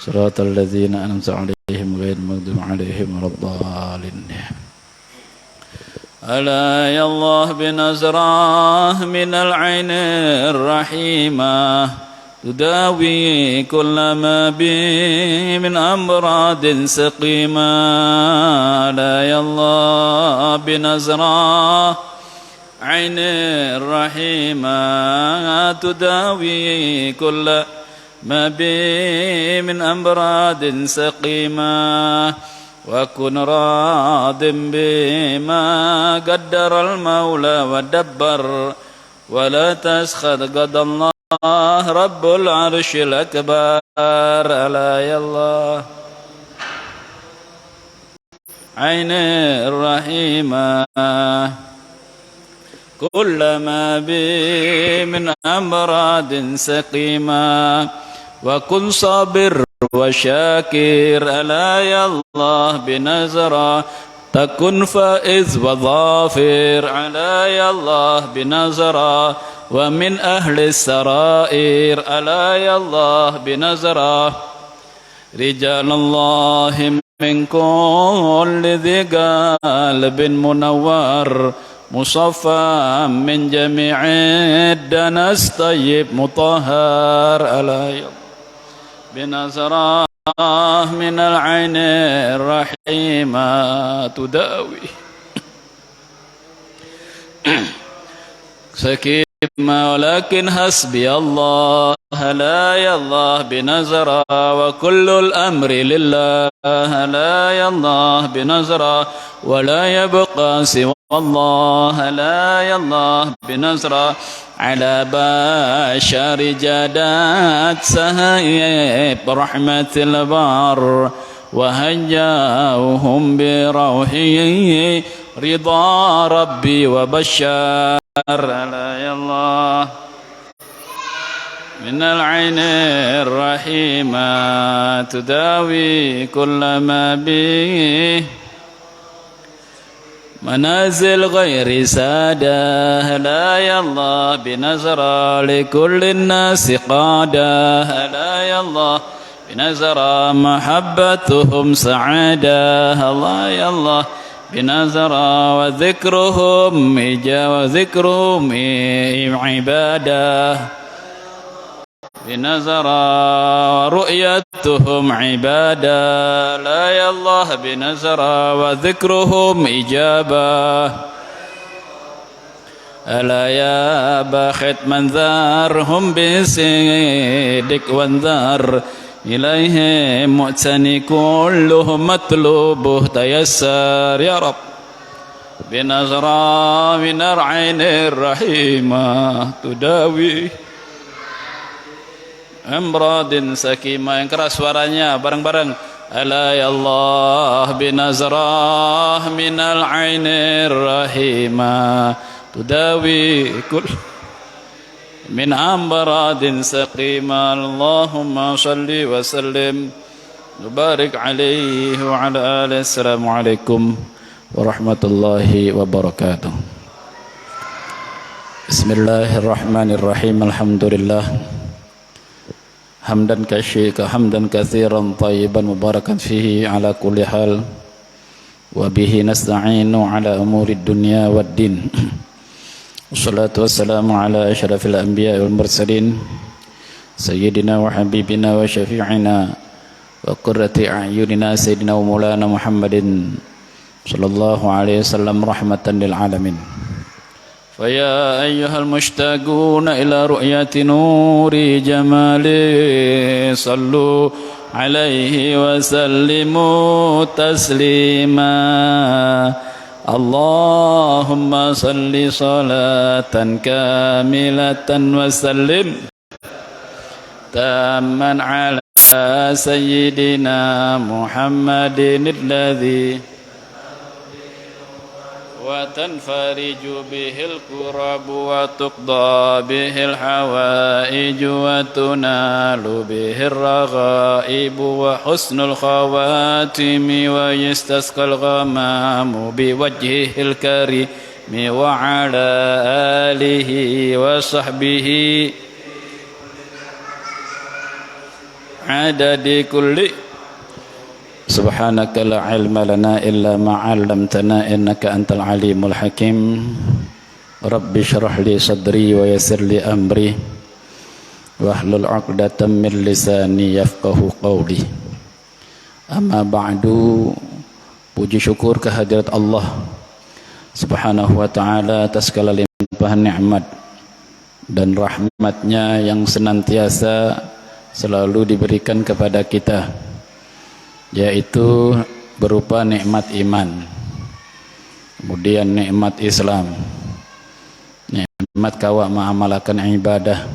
صراط الذين أنعمت عليهم غير المغضوب عليهم ولا الضالين. ألا يا الله بنزرة من العين الرحيمة تداوي كل ما بي من أمراض سقيمة. ألا يا الله بنزرة عين الرحيمة تداوي كل ما بي من أمراض سقيمة. وكن راض بما قدر المولى ودبر ولا تسخط قضى الله رب العرش الأكبر. ألا يا الله عين الرحيمة كل ما بي من أمراض سقيمة. وكن صابر وشاكر ألا يا الله بنظرة تكن فائز وظافر. ألا يا الله بنظرة ومن أهل السرائر. ألا يا الله بنظرة رجال الله من كل ذي قلب منور مصفى من جميع الدنس طيب مطهر. ألا يا الله بنظرة من العين الرحيمة تداوي سكيمة ولكن حسبي الله. لا يا الله بنظرة وكل الأمر لله. لا يا الله بنظرة ولا يبقى سوى الله. لا يا الله بنظرة على بشر جادات سهيب رحمة البر وهجاهم بروحه رضا ربي وبشر. لا يا الله من العين الرحيمة تداوي كل ما به منازل غير سادة. لا يا الله بنظرة لكل الناس قادة. لا يا الله بنظرة محبتهم سعادة. الله يا الله بنظرة وذكرهم عبادة. بنظرة ورؤيتهم عبادة. لا يا الله بنظرة وذكرهم إجابة. ألا يا باخت من ذارهم بصدق وانذار إليهم مؤتني كلهم مطلوبه تيسر يا رب. بنظرة من العين الرحيمة تداوي amradin sakimah. Yang keras suaranya bareng-bareng. Ala ya Allah binazrah minal ainir rahimah tudawi kul min amradin sakimah. Allahumma salli wa sallim mubarak alaihi wa ala alihi. Assalamualaikum warahmatullahi wabarakatuh. Bismillahirrahmanirrahim. Alhamdulillah hamdan kathiran tayyiban mubarakan fihi ala kulli hal wa bihi nasta'inu ala umurid dunya wad din. Wassalatu wassalamu ala asyrafil anbiya wal mursalin sayyidina wa habibina wa syafi'ina wa qurrati a'yunina sayyidina wa maulana Muhammadin sallallahu alaihi wasallam rahmatan lil alamin. فيا أيها المشتاقون إلى رؤية نور جماله صلوا عليه وسلموا تسليما. اللهم صل صلاة كاملة وسلم تاما على سيدنا محمد الذي وتنفرج به الكرب وتقضى به الحوائج وتنال به الرغائب وحسن الخواتم ويستسقى الغمام بوجهه الكريم وعلى آله وصحبه عدد كل سبحانك لا علم لنا إلا ما علمتنا إنك أنت العليم الحكيم رب اشرح لي صدري ويسر لي أمري واحلل عقدة من لساني يفقهوا قولي أما بعد. Puji syukur kehadirat Allah Subhanahu wa ta'ala atas segala limpahan nikmat dan rahmatnya yang senantiasa selalu diberikan kepada kita, yaitu berupa nikmat iman, kemudian nikmat Islam, nikmat kawa mengamalkan ibadah,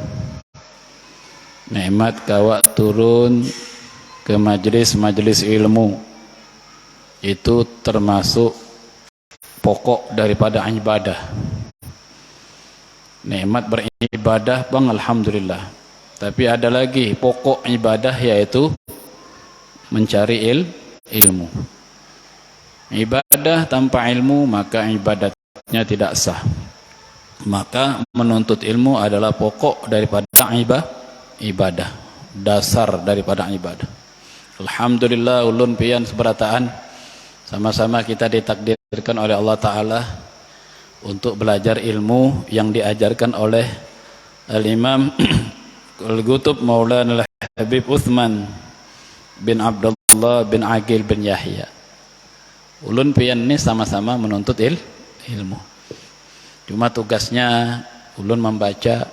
nikmat kawa turun ke majelis-majelis ilmu. Itu termasuk pokok daripada ibadah. Nikmat beribadah bang, alhamdulillah. Tapi ada lagi pokok ibadah, yaitu mencari ilmu. Ibadah tanpa ilmu maka ibadatnya tidak sah. Maka menuntut ilmu adalah pokok daripada ibadah, dasar daripada ibadah. Alhamdulillah ulun pian seberataan sama-sama kita ditakdirkan oleh Allah Ta'ala untuk belajar ilmu yang diajarkan oleh Al-Imam Al-Qutub Maulana Al-Habib Uthman bin Abdullah bin Aqil bin Yahya. Ulun pian ini sama-sama menuntut ilmu. Cuma tugasnya ulun membaca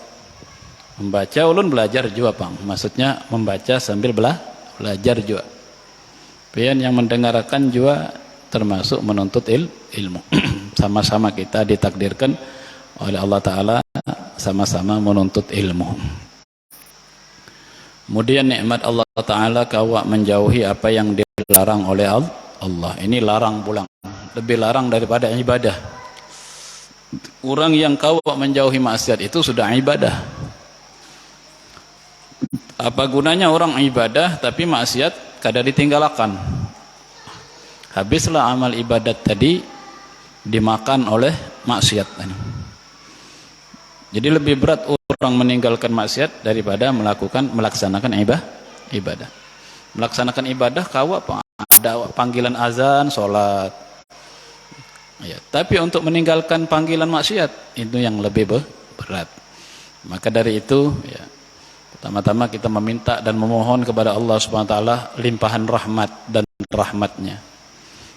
ulun belajar juga bang. Maksudnya membaca sambil belajar juga. Pian yang mendengarkan juga termasuk menuntut ilmu. Sama-sama kita ditakdirkan oleh Allah Ta'ala sama-sama menuntut ilmu. Kemudian nikmat Allah Ta'ala kawa menjauhi apa yang dilarang oleh Allah. Ini larang pulang, lebih larang daripada ibadah. Orang yang kawa menjauhi maksiat itu sudah ibadah. Apa gunanya orang ibadah tapi maksiat kada ditinggalkan? Habislah amal ibadat tadi dimakan oleh maksiat. Jadi lebih berat orang meninggalkan maksiat daripada melaksanakan ibadah. Melaksanakan ibadah kawa ada panggilan azan, sholat. Ya, tapi untuk meninggalkan panggilan maksiat itu yang lebih berat. Maka dari itu, ya, pertama-tama kita meminta dan memohon kepada Allah Subhanahu wa taala limpahan rahmat dan rahmatnya.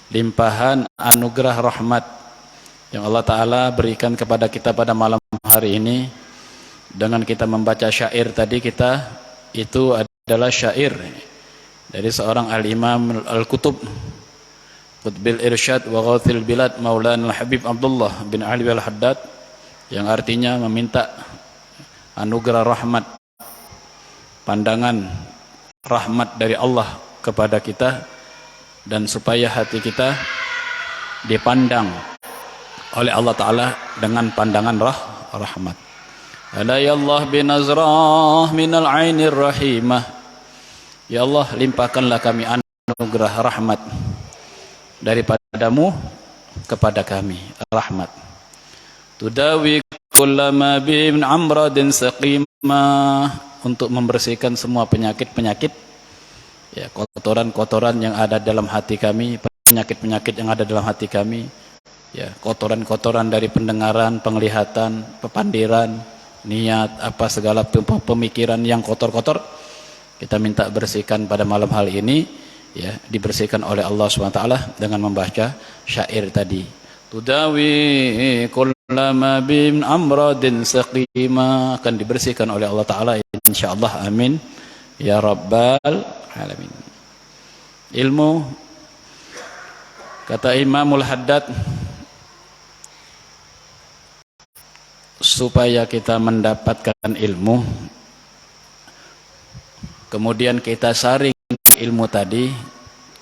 Limpahan anugerah rahmat yang Allah Ta'ala berikan kepada kita pada malam hari ini. Dengan kita membaca syair tadi kita, itu adalah syair dari seorang Al-Imam Al-Qutub Qutbil Irsyad wa Ghawthil Bilad Maulana Al-Habib Abdullah bin Ali Al-Haddad, yang artinya meminta anugerah rahmat, pandangan rahmat dari Allah kepada kita, dan supaya hati kita dipandang oleh Allah Ta'ala dengan pandangan rahmat. Ala ya Allah binazrah minal ainir rahimah. Ya Allah, limpahkanlah kami anugerah rahmat daripadamu kepada kami, rahmat. Tudawi kullama bin amradin saqimah, untuk membersihkan semua penyakit-penyakit, ya, kotoran-kotoran yang ada dalam hati kami, penyakit-penyakit yang ada dalam hati kami, ya, kotoran-kotoran dari pendengaran, penglihatan, pepandiran, niat, apa segala pemikiran yang kotor-kotor, kita minta bersihkan pada malam hari ini, ya, dibersihkan oleh Allah SWT dengan membaca syair tadi. Tudawi kullama bin amradin saqima, akan dibersihkan oleh Allah Ta'ala insyaallah, amin ya rabbal alamin. Ilmu, kata Imamul Haddad, supaya kita mendapatkan ilmu, kemudian kita saring ilmu tadi,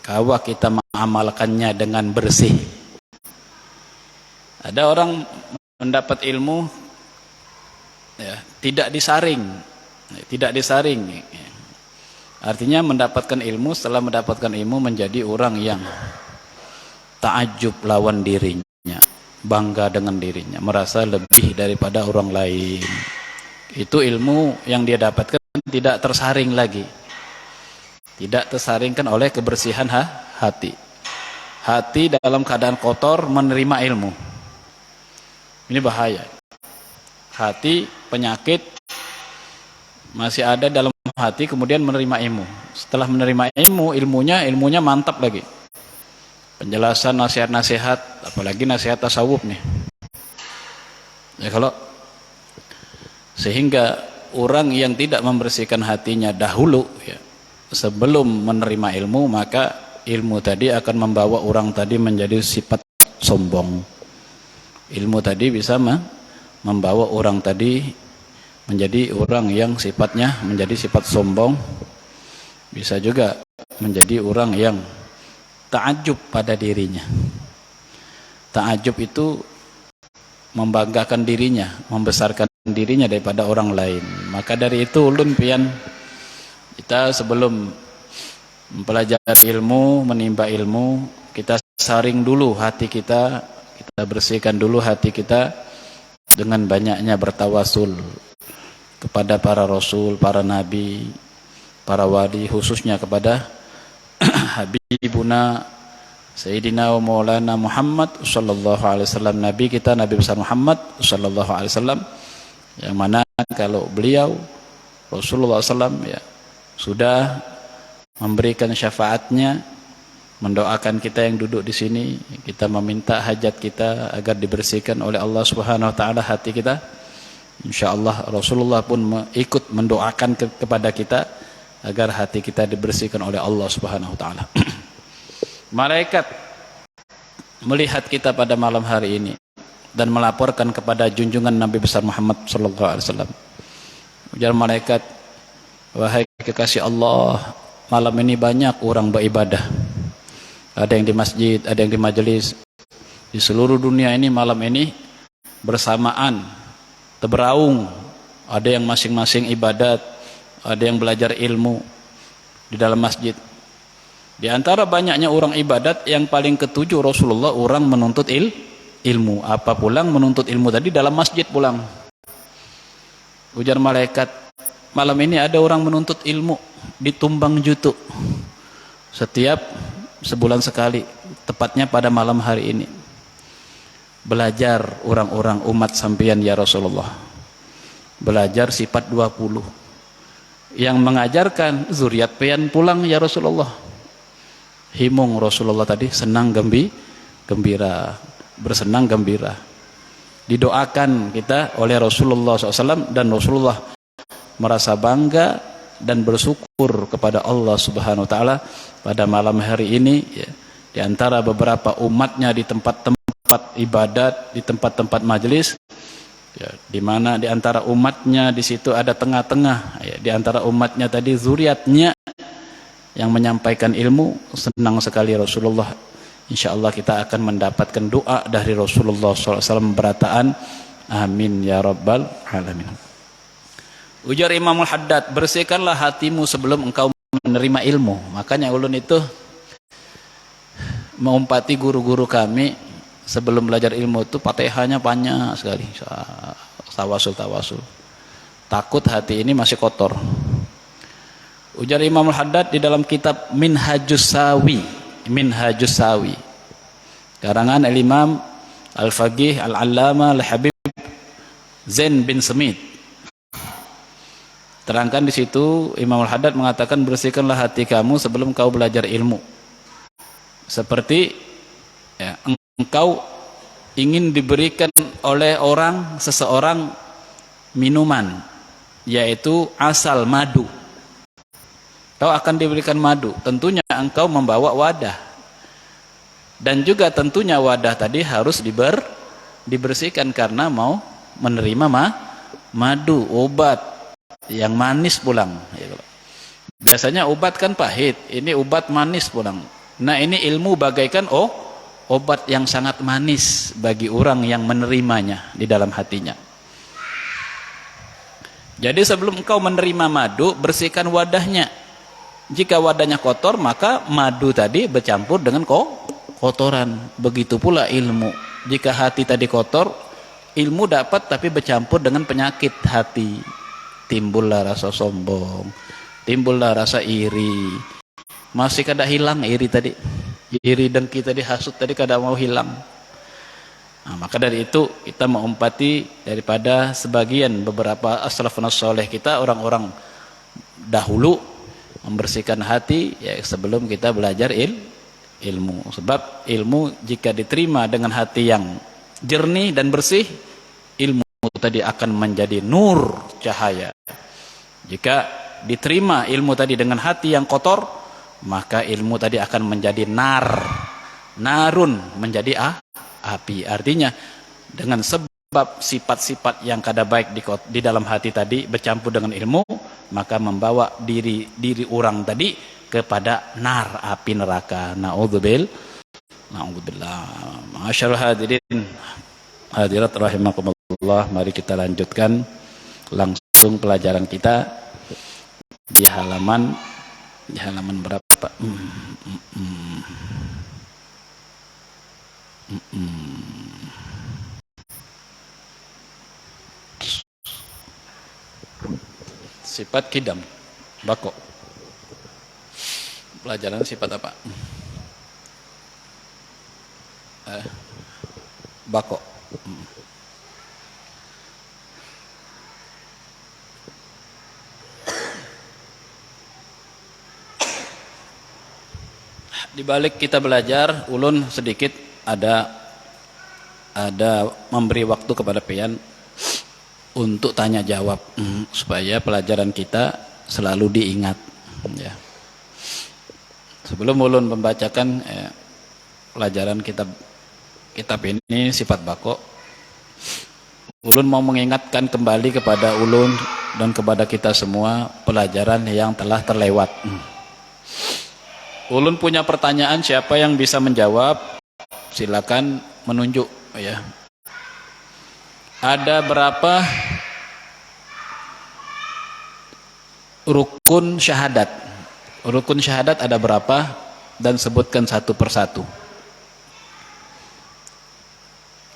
kawa kita mengamalkannya dengan bersih. Ada orang mendapat ilmu, ya, tidak disaring. Artinya mendapatkan ilmu, setelah mendapatkan ilmu menjadi orang yang ta'ajub lawan dirinya, bangga dengan dirinya, merasa lebih daripada orang lain. Itu ilmu yang dia dapatkan tidak tersaring lagi. Tidak tersaringkan oleh kebersihan hati. Hati dalam keadaan kotor menerima ilmu. Ini bahaya. Hati penyakit masih ada dalam hati, kemudian menerima ilmu. Setelah menerima ilmu, ilmunya mantap lagi. Penjelasan nasihat-nasihat, apalagi nasihat tasawuf nih. Ya kalau sehingga orang yang tidak membersihkan hatinya dahulu ya, sebelum menerima ilmu, maka ilmu tadi akan membawa orang tadi menjadi sifat sombong. Ilmu tadi bisa membawa orang tadi menjadi orang yang sifatnya menjadi sifat sombong. Bisa juga menjadi orang yang ta'ajub pada dirinya. Ta'ajub itu membanggakan dirinya, membesarkan dirinya daripada orang lain. Maka dari itu ulun pian kita sebelum mempelajari ilmu, menimba ilmu, kita saring dulu hati kita bersihkan dulu hati kita dengan banyaknya bertawasul kepada para rasul, para nabi, para wali, khususnya kepada Habibuna Sayyidina wa Maulana Muhammad sallallahu alaihi wasallam, nabi kita, Nabi besar Muhammad sallallahu alaihi wasallam, yang mana kalau beliau Rasulullah SAW ya sudah memberikan syafaatnya, mendoakan kita yang duduk di sini, kita meminta hajat kita agar dibersihkan oleh Allah Subhanahu wa taala hati kita. Insyaallah Rasulullah pun ikut mendoakan kepada kita agar hati kita dibersihkan oleh Allah Subhanahu wa taala. Malaikat melihat kita pada malam hari ini dan melaporkan kepada junjungan Nabi besar Muhammad sallallahu alaihi wasallam. Ujar malaikat, wahai kekasih Allah, malam ini banyak orang beribadah. Ada yang di masjid, ada yang di majelis. Di seluruh dunia ini malam ini bersamaan, terberaung. Ada yang masing-masing ibadat, ada yang belajar ilmu di dalam masjid. Di antara banyaknya orang ibadat, yang paling ketujuh Rasulullah, orang menuntut ilmu. Apa pulang menuntut ilmu tadi dalam masjid pulang. Ujar malaikat, malam ini ada orang menuntut ilmu di Tumbang Jutu. Setiap sebulan sekali, tepatnya pada malam hari ini. Belajar orang-orang umat sampian ya Rasulullah. Belajar sifat 20. Yang mengajarkan zuriat pian pulang ya Rasulullah. Himung Rasulullah tadi senang gembira, bersenang gembira. Didoakan kita oleh Rasulullah SAW, dan Rasulullah merasa bangga dan bersyukur kepada Allah Subhanahu wa taala pada malam hari ini ya, di antara beberapa umatnya di tempat-tempat ibadat, di tempat-tempat majelis ya, di mana di antara umatnya di situ ada tengah-tengah ya, di antara umatnya tadi zuriatnya yang menyampaikan ilmu. Senang sekali Rasulullah. Insyaallah kita akan mendapatkan doa dari Rasulullah SAW berataan amin ya rabbal alamin. Ujar Imamul Haddad, bersihkanlah hatimu sebelum engkau menerima ilmu. Makanya ulun itu mengumpati guru-guru kami sebelum belajar ilmu itu Fatihahnya banyak sekali. Tawasul. Takut hati ini masih kotor. Ujar Imamul Haddad di dalam kitab Minhajus Sawi, karangan Al-Imam Al-Faqih Al-Allama Al-Habib Zain bin Semit. Terangkan di situ Imamul Haddad mengatakan, bersihkanlah hati kamu sebelum kau belajar ilmu. Seperti ya, engkau ingin diberikan oleh seseorang minuman, yaitu asal madu. Kau akan diberikan madu, tentunya engkau membawa wadah. Dan juga tentunya wadah tadi harus dibersihkan karena mau menerima madu, obat yang manis pulang. Biasanya obat kan pahit, ini obat manis pulang. Nah ini ilmu bagaikan obat yang sangat manis bagi orang yang menerimanya di dalam hatinya. Jadi sebelum engkau menerima madu, bersihkan wadahnya. Jika wadahnya kotor, maka madu tadi bercampur dengan kotoran. Begitu pula ilmu. Jika hati tadi kotor, ilmu dapat tapi bercampur dengan penyakit hati. Timbullah rasa sombong, timbullah rasa iri, Masih kada hilang iri tadi. Iri dengki tadi, hasut tadi kada mau hilang. Nah, maka dari itu kita mengumpati daripada sebagian beberapa as-salafun saleh kita, orang-orang dahulu membersihkan hati ya sebelum kita belajar ilmu. Sebab ilmu jika diterima dengan hati yang jernih dan bersih, ilmu tadi akan menjadi nur, cahaya. Jika diterima ilmu tadi dengan hati yang kotor, maka ilmu tadi akan menjadi narun, menjadi api. Artinya dengan sebab sifat-sifat yang kada baik di dalam hati tadi bercampur dengan ilmu, maka membawa diri orang tadi kepada api neraka. Na'udzubillah. Masyaallah hadirin hadirat rahimakumullah, mari kita lanjutkan langsung pelajaran kita di halaman berapa? Sifat kidam bako. Pelajaran sifat apa? Bako. Di balik kita belajar, ulun sedikit ada memberi waktu kepada pian untuk tanya jawab supaya pelajaran kita selalu diingat ya. Sebelum ulun membacakan pelajaran kitab ini sifat bako, ulun mau mengingatkan kembali kepada ulun dan kepada kita semua pelajaran yang telah terlewat. Ulun punya pertanyaan, siapa yang bisa menjawab silakan menunjuk ya. Ada berapa rukun syahadat? Rukun syahadat ada berapa? Dan sebutkan satu persatu.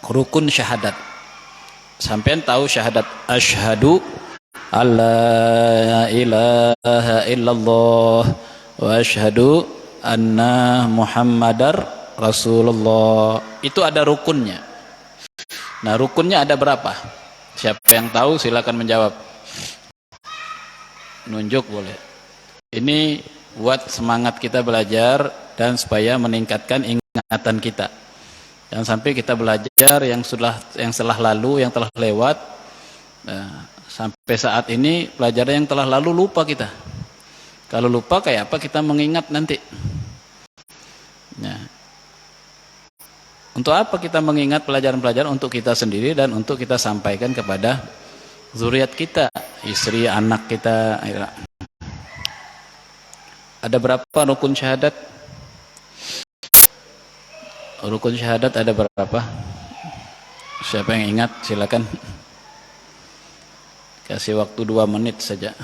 Rukun syahadat. Sampean tahu syahadat asyhadu alla ilaha illallah wa asyhadu anna muhammadar rasulullah. Itu ada rukunnya. Nah, rukunnya ada berapa? Siapa yang tahu silakan menjawab. Nunjuk boleh. Ini buat semangat kita belajar dan supaya meningkatkan ingatan kita. Jangan sampai kita belajar yang telah lalu, yang telah lewat. Nah, sampai saat ini pelajaran yang telah lalu lupa kita. Kalau lupa kayak apa kita mengingat nanti? Nah, untuk apa kita mengingat pelajaran-pelajaran? Untuk kita sendiri dan untuk kita sampaikan kepada zuriat kita, istri, anak kita. Ada berapa rukun syahadat? Rukun syahadat ada berapa? Siapa yang ingat silakan. Kasih waktu 2 menit saja.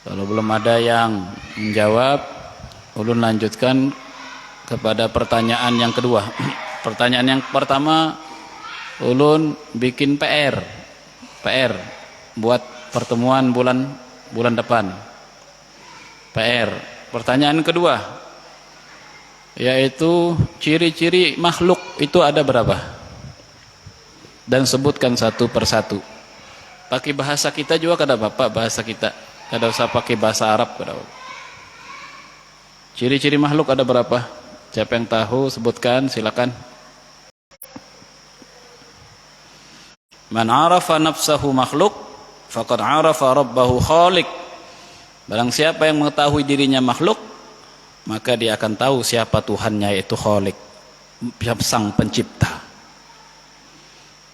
Kalau belum ada yang menjawab, ulun lanjutkan kepada pertanyaan yang kedua. Pertanyaan yang pertama, ulun bikin PR buat pertemuan bulan depan. PR. Pertanyaan kedua, yaitu ciri-ciri makhluk itu ada berapa? Dan sebutkan satu persatu. Pakai bahasa kita juga kada apa-apa, bahasa kita. Kada usah pakai bahasa Arab kada. Ciri-ciri makhluk ada berapa? Siapa yang tahu sebutkan silakan. Man arafa nafsahu makhluk faqad arafa rabbahu khaliq. Barang siapa yang mengetahui dirinya makhluk, maka dia akan tahu siapa Tuhannya, yaitu Khaliq, sang pencipta.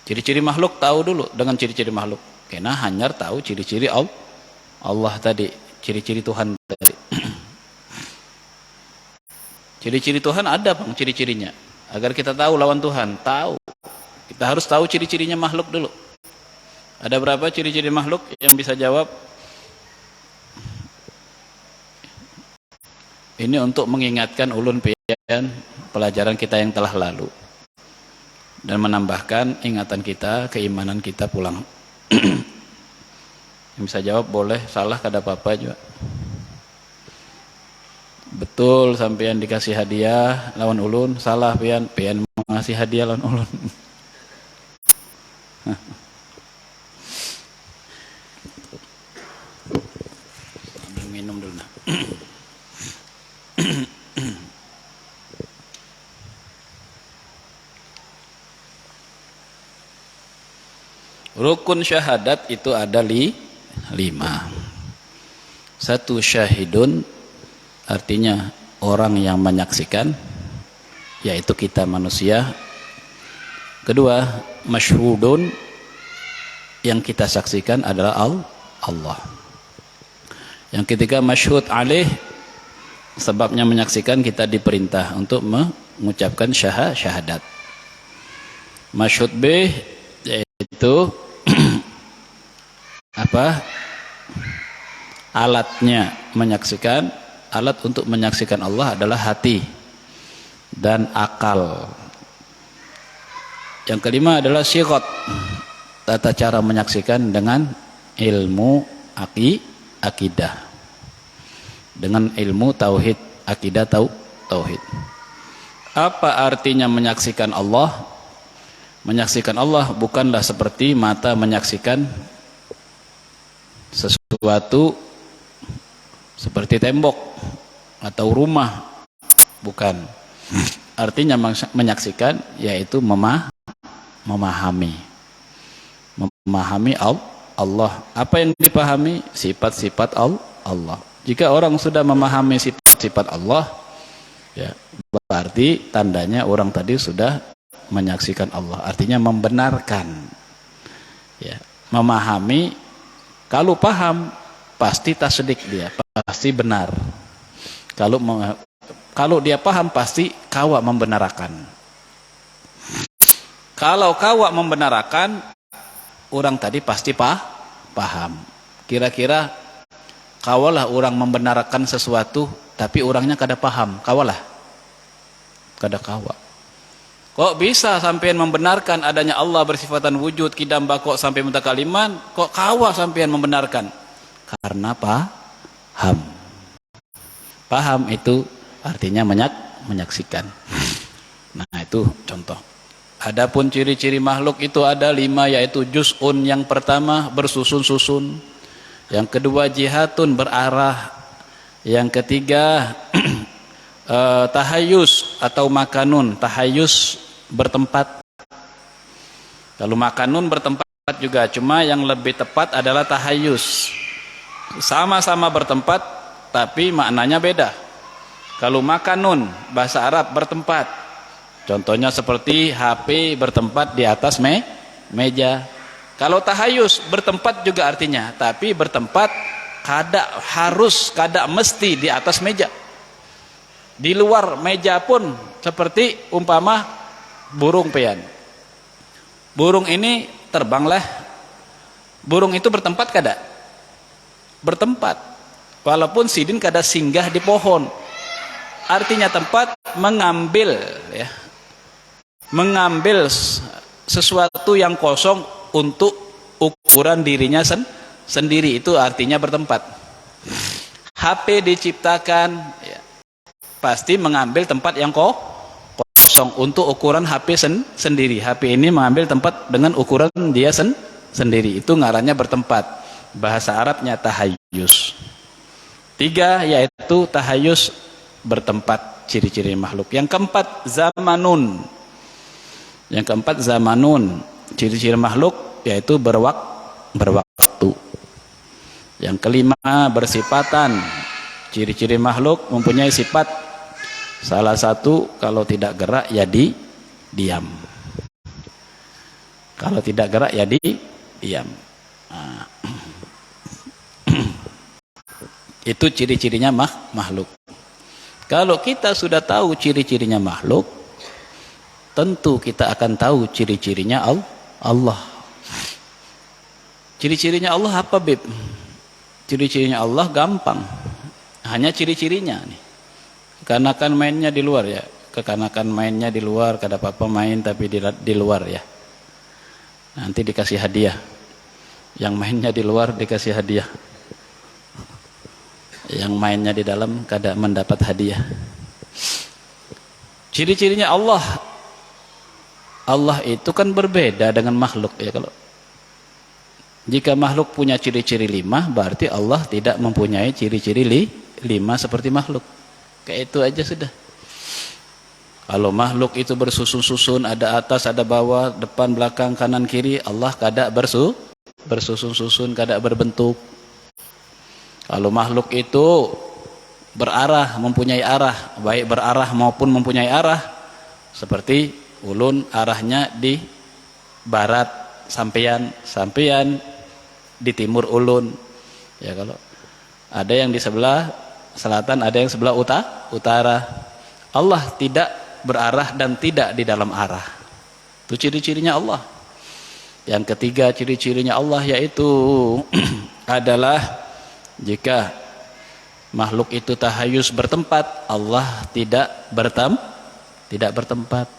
Ciri-ciri makhluk tahu dulu dengan ciri-ciri makhluk. Kena hanyar tahu ciri-ciri Allah tadi, ciri-ciri Tuhan tadi. Ciri-ciri Tuhan ada bang, ciri-cirinya. Agar kita tahu lawan Tuhan, tahu. Kita harus tahu ciri-cirinya makhluk dulu. Ada berapa ciri-ciri makhluk yang bisa jawab? Ini untuk mengingatkan ulun pian pelajaran kita yang telah lalu. Dan menambahkan ingatan kita, keimanan kita pulang. Bisa jawab boleh, salah kada apa-apa juga. Betul sampean dikasih hadiah lawan ulun, salah pian mengasih hadiah lawan ulun. Ambil minum dulu nah. Rukun syahadat itu ada 5. Satu, syahidun, artinya orang yang menyaksikan, yaitu kita manusia. Kedua, masyhudun, yang kita saksikan adalah Allah. Yang ketiga, masyhud alaih, sebabnya menyaksikan kita diperintah untuk mengucapkan syahadat. Masyhud bih, yaitu apa? Alatnya menyaksikan, alat untuk menyaksikan Allah adalah hati dan akal. Yang kelima adalah syighot, tata cara menyaksikan dengan ilmu akidah, dengan ilmu tauhid, akidah tauhid. Apa artinya menyaksikan Allah? Menyaksikan Allah bukanlah seperti mata menyaksikan sesuatu seperti tembok atau rumah, bukan. Artinya menyaksikan yaitu memahami Allah. Apa yang dipahami? Sifat-sifat Allah. Jika orang sudah memahami sifat-sifat Allah, ya, berarti tandanya orang tadi sudah menyaksikan Allah. Artinya membenarkan, ya, memahami. Kalau paham pasti tasdik, dia pasti benar. Kalau dia paham pasti kawa membenarkan. Kalau kawa membenarkan, orang tadi pasti paham. Kira-kira kawalah orang membenarkan sesuatu tapi orangnya kada paham, kawalah kada kawa. Kok bisa sampean membenarkan adanya Allah bersifatan wujud, kidam bakok sampai mutakaliman, kok kawa sampean membenarkan? Karena paham. Paham itu artinya menyaksikan. Nah, itu contoh. Adapun ciri-ciri makhluk itu ada 5, yaitu juz'un, yang pertama bersusun-susun, yang kedua jihatun, berarah, yang ketiga tahayus atau makanun. Tahayus bertempat. Kalau makanun bertempat juga, cuma yang lebih tepat adalah tahayus. Sama-sama bertempat tapi maknanya beda. Kalau makanun bahasa Arab bertempat, contohnya seperti HP bertempat di atas meja. Kalau tahayus bertempat juga artinya, tapi bertempat kada mesti di atas meja. Di luar meja pun, seperti umpama burung pian. Burung ini terbanglah. Burung itu bertempat kada? Bertempat. Walaupun sidin kada singgah di pohon. Artinya tempat mengambil, ya. Mengambil sesuatu yang kosong untuk ukuran dirinya sendiri, itu artinya bertempat. HP diciptakan, ya, pasti mengambil tempat yang kosong untuk ukuran HP sendiri. HP ini mengambil tempat dengan ukuran dia sendiri, itu ngarannya bertempat. Bahasa Arabnya tahayus. 3, yaitu tahayus bertempat, ciri-ciri makhluk. Yang keempat zamanun. Yang keempat zamanun, ciri-ciri makhluk yaitu berwaktu. Yang kelima bersifatan, ciri-ciri makhluk mempunyai sifat. Salah satu, kalau tidak gerak ya diam. Kalau tidak gerak ya diam. Nah. Itu ciri-cirinya makhluk. Kalau kita sudah tahu ciri-cirinya makhluk, tentu kita akan tahu ciri-cirinya Allah. Ciri-cirinya Allah apa, Bib? Ciri-cirinya Allah gampang. Hanya ciri-cirinya nih. Kekanakan mainnya di luar, ya. Kekanakan mainnya di luar, kada apa-apa main tapi di luar, ya. Nanti dikasih hadiah. Yang mainnya di luar dikasih hadiah. Yang mainnya di dalam kada mendapat hadiah. Ciri-cirinya Allah. Allah itu kan berbeda dengan makhluk ya. Kalau jika makhluk punya ciri-ciri 5, berarti Allah tidak mempunyai ciri-ciri 5 seperti makhluk. Kayak itu aja sudah. Kalau makhluk itu bersusun-susun, ada atas, ada bawah, depan, belakang, kanan, kiri, Allah kada bersusun-susun, kada berbentuk. Kalau makhluk itu berarah, mempunyai arah, baik berarah maupun mempunyai arah, seperti ulun arahnya di barat, sampean di timur ulun. Ya, kalau ada yang di sebelah selatan, ada yang sebelah utara. Allah tidak berarah dan tidak di dalam arah. Itu ciri-cirinya Allah. Yang ketiga ciri-cirinya Allah yaitu adalah jika makhluk itu tahayus bertempat, Allah tidak bertempat.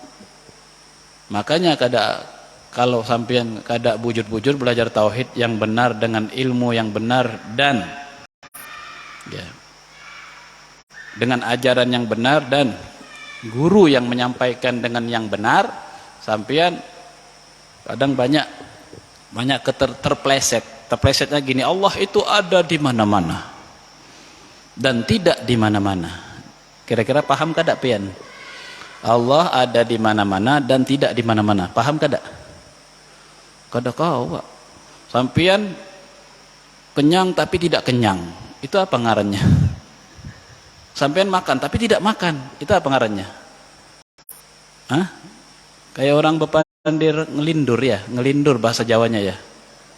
Makanya kalau sampean kada bujur-bujur belajar tauhid yang benar dengan ilmu yang benar dan ya, dengan ajaran yang benar dan guru yang menyampaikan dengan yang benar, sampean kadang banyak terplesetnya gini, Allah itu ada di mana-mana dan tidak di mana-mana. Kira-kira paham kada pian? Allah ada di mana-mana dan tidak di mana-mana. Paham kada? Kada kau, Pak. Sampean kenyang tapi tidak kenyang. Itu apa ngarannya? Sampean makan tapi tidak makan. Itu apa ngarannya? Hah? Kayak orang bepandir ngelindur ya, ngelindur bahasa Jawanya ya.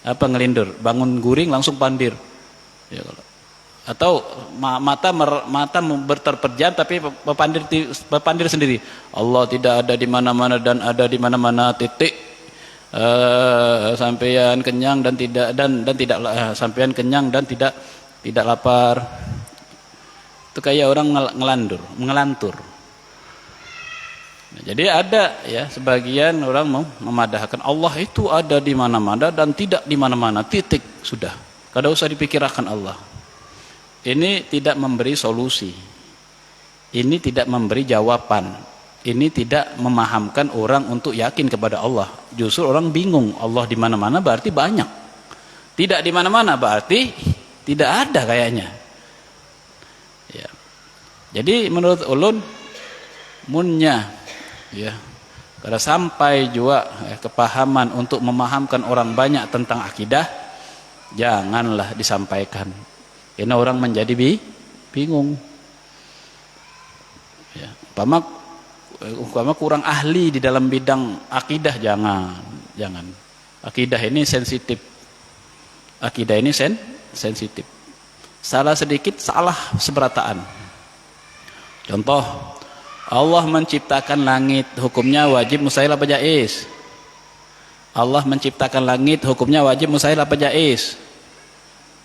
Apa ngelindur? Bangun guring langsung pandir. Ya, kalau atau mata terpejam tapi berpandir sendiri. Allah tidak ada di mana-mana dan ada di mana-mana titik. Sampean kenyang dan tidak sampean kenyang dan tidak lapar. Itu kayak orang ngelantur. Nah, jadi ada ya sebagian orang mau memadahkan Allah itu ada di mana-mana dan tidak di mana-mana, titik, sudah. Kada usah dipikirkan Allah. Ini tidak memberi solusi. Ini tidak memberi jawaban. Ini tidak memahamkan orang untuk yakin kepada Allah. Justru orang bingung, Allah di mana-mana berarti banyak. Tidak di mana-mana berarti tidak ada kayaknya. Ya. Jadi menurut ulun munnya ya, kada sampai juga kepahaman untuk memahamkan orang banyak tentang akidah, janganlah disampaikan. Karena orang menjadi bingung. Ya, umpama kurang ahli di dalam bidang akidah, jangan. Akidah ini sensitif. Akidah ini sensitif. Salah sedikit, salah seberataan. Contoh, Allah menciptakan langit, hukumnya wajib mustahil apa jaiz? Allah menciptakan langit, hukumnya wajib mustahil apa jaiz?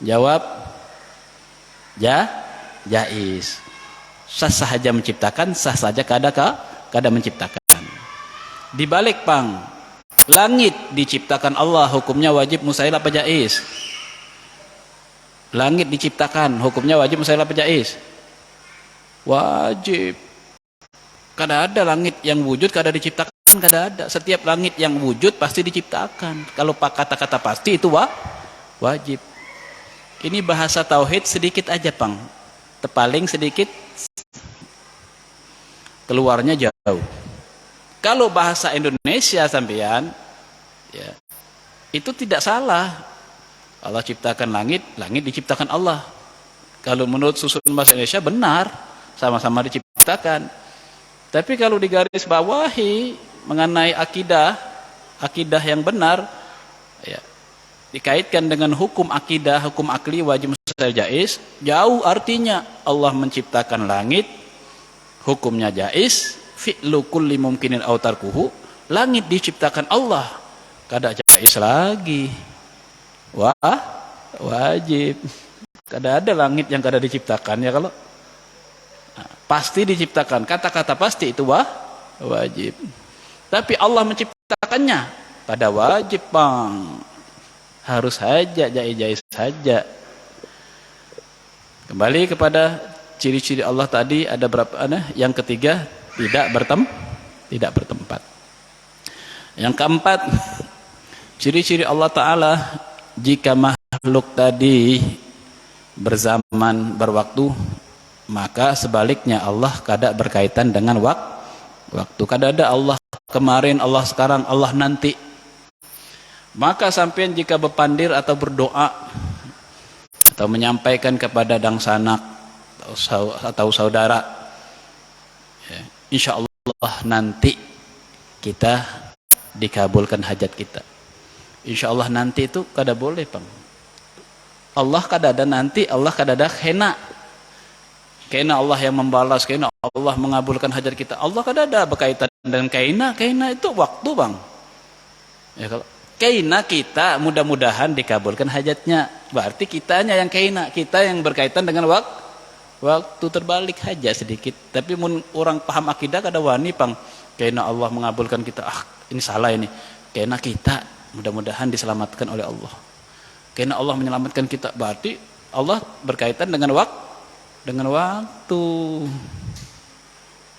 Jawab jaiz. Sah saja menciptakan, sah saja kada menciptakan. Dibalik pang, langit diciptakan Allah, hukumnya wajib mustahil apa jaiz? Langit diciptakan, hukumnya wajib mustahil apa jaiz? Wajib. Kada ada langit yang wujud kada diciptakan, kada ada. Setiap langit yang wujud pasti diciptakan. Kalau kata-kata pasti itu wajib. Ini bahasa tauhid sedikit aja pang, tepaling sedikit, keluarnya jauh. Kalau bahasa Indonesia sampean, ya, itu tidak salah. Allah ciptakan langit, langit diciptakan Allah. Kalau menurut susun bahasa Indonesia benar, sama-sama diciptakan. Tapi kalau digaris bawahi mengenai akidah yang benar, ya, dikaitkan dengan hukum akidah, hukum akli wajib mustahil jaiz, jauh artinya. Allah menciptakan langit, hukumnya jaiz, fi'lu kulli mumkinin aw tarkuhu, langit diciptakan Allah, kada jaiz lagi. Wah, wajib. Kada ada langit yang kada diciptakan ya kalau. Nah, pasti diciptakan, kata-kata pasti itu wajib. Tapi Allah menciptakannya, kada wajib, Bang. harus saja jaiz-jaiz saja. Kembali kepada ciri-ciri Allah tadi ada berapa? Yang ketiga, tidak bertempat. Yang keempat, ciri-ciri Allah Ta'ala, jika makhluk tadi berzaman, berwaktu, maka sebaliknya Allah kada berkaitan dengan waktu. Kada ada Allah kemarin, Allah sekarang, Allah nanti. Maka sampean jika berpandir atau berdoa atau menyampaikan kepada dang sanak atau saudara, ya, insya Allah nanti kita dikabulkan hajat kita. Insya Allah nanti itu kada boleh, Bang. Allah kada ada nanti, Allah kada ada kena Allah yang membalas, kena Allah mengabulkan hajat kita. Allah kada ada berkaitan dengan kena itu waktu, Bang. Ya, kalau kena kita mudah-mudahan dikabulkan hajatnya, berarti kitanya yang kena, kita yang berkaitan dengan waktu terbalik aja sedikit. Tapi orang paham akidah kada wani, Bang. Kena Allah mengabulkan kita, ini salah ini. Kena kita mudah-mudahan diselamatkan oleh Allah. Kena Allah menyelamatkan kita, berarti Allah berkaitan dengan waktu.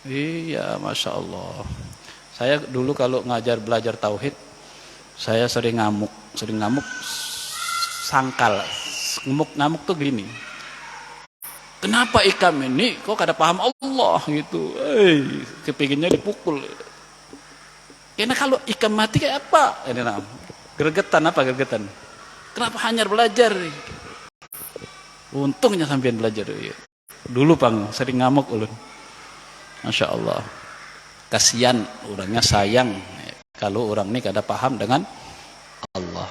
Iya, Masya Allah. Saya dulu kalau belajar tauhid, saya sering ngamuk sangkal. Ngamuk tuh gini, kenapa ikam ini kok kada paham Allah gitu, kepinginnya dipukul. Karena kalau ikam mati kayak apa ini, gregetan, kenapa hanya belajar. Untungnya sampean belajar ya. Dulu, Bang, sering ngamuk ulun. Masya Allah. Kasihan orangnya, sayang kalau orang ini kada paham dengan Allah.